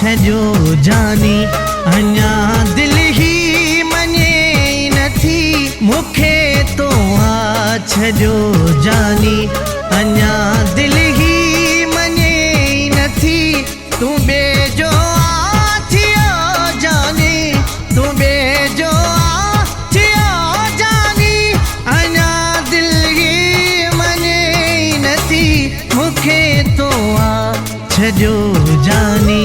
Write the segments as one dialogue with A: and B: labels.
A: छजो जानी अञा दिल ही मने नथी मुखे तो छजो जानी अञा दिल ही मने नथी तू बेजो थियो जानी तू बेजो थियो जानी अञा दिल ही मने नथी मुखे तो छजो जानी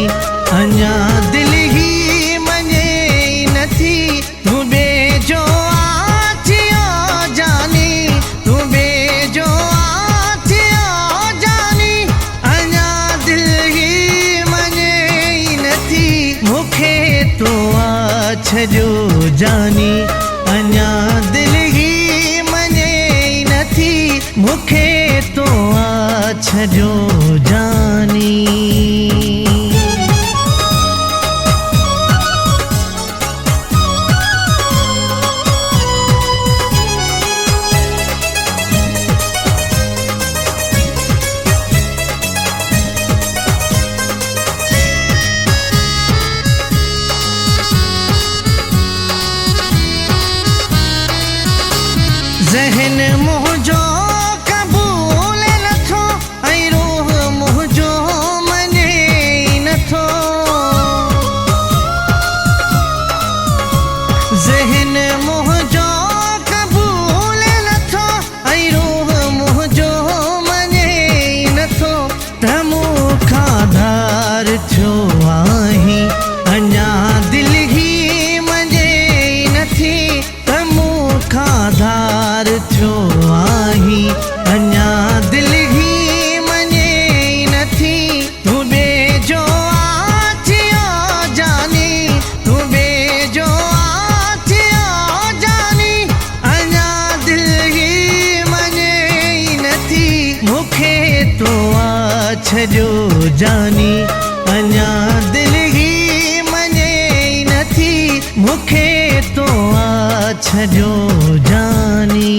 A: अञा दिल ही मने नथी तू बेजो थियो जानी तू बेजो थियो जानी अञा दिल ही मने नथी मुखे तो छजो जानी अञा दिल ही मने नथी मुखे तो छजो जानी। ज़हन मुझो कबूल नथो ऐं रूह मुझो मने नथो ज़हन मुझो कबूल नथो ऐं रूह मुझो मने नथो त मूंखां धार थियो आहीं अञा दिल ही मने नथी त मूंखां धार थियो आहीं अञा दिल ही मने नथी तू बेजो थियो जानी तू बेजो थियो जानी अञा दिल ही मने नथी मुखे तो छजो जानी अञा दिल ही मने नथी मुखे तो छजो जानी।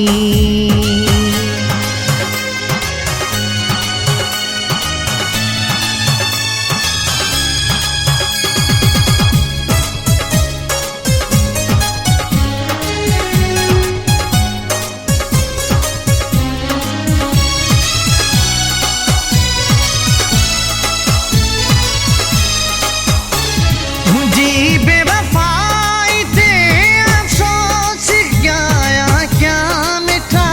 A: मुझी बेवफाई ते अफसोस गाया क्या मिठा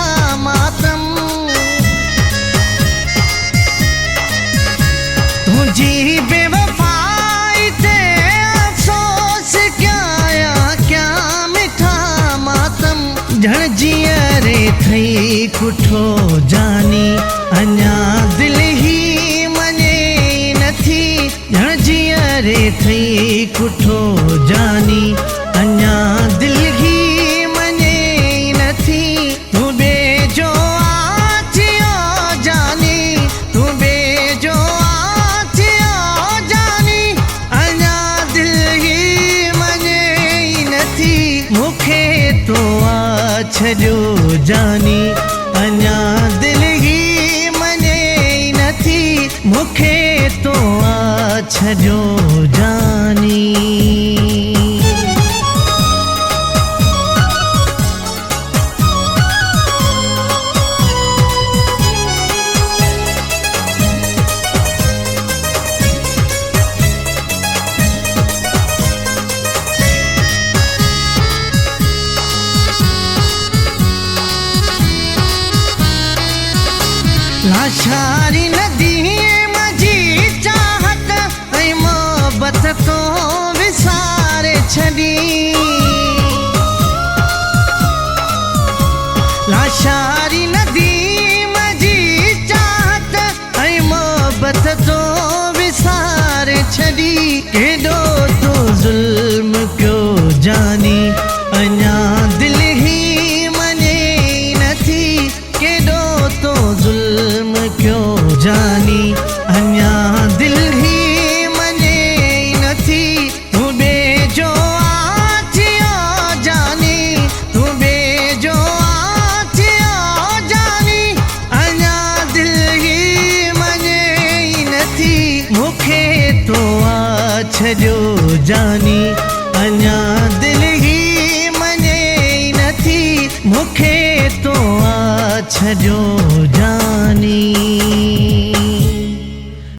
A: मातम तुझी बेवफाई ते अफसोस गाया क्या मिठा मातम जण जियरे थई कुठो जानी अञा दिल ही मने नथी जण जियरे थई कुठो जानी अञा दिल ही मने नथी तू बेजो थियो जानी तू बेजो थियो जानी अञा दिल ही मने नथी मुखे तो छजो जानी अञा दिल ही मने नथी मुखे तो छजो जानी। लाशारी नदी मजी चाहत ऐं मोहब्बत तो विसारे छड़ी लाशारी नदी मजी चाहत ऐं मोहब्बत तो विसारे छड़ी केॾो तो ज़ुल्म क्यो जानी अञा दिल ही मने नथी केॾो तो ज़ुल्म क्यो जानी अञा दिल ही मने नथी तू बेजो थियो जानी तू बेजो थियो जानी अञा दिल ही मने नथी मुखे तो छॾियो जानी अञा दिलि ही मञे नथी मूंखे तो छॾियो जानी।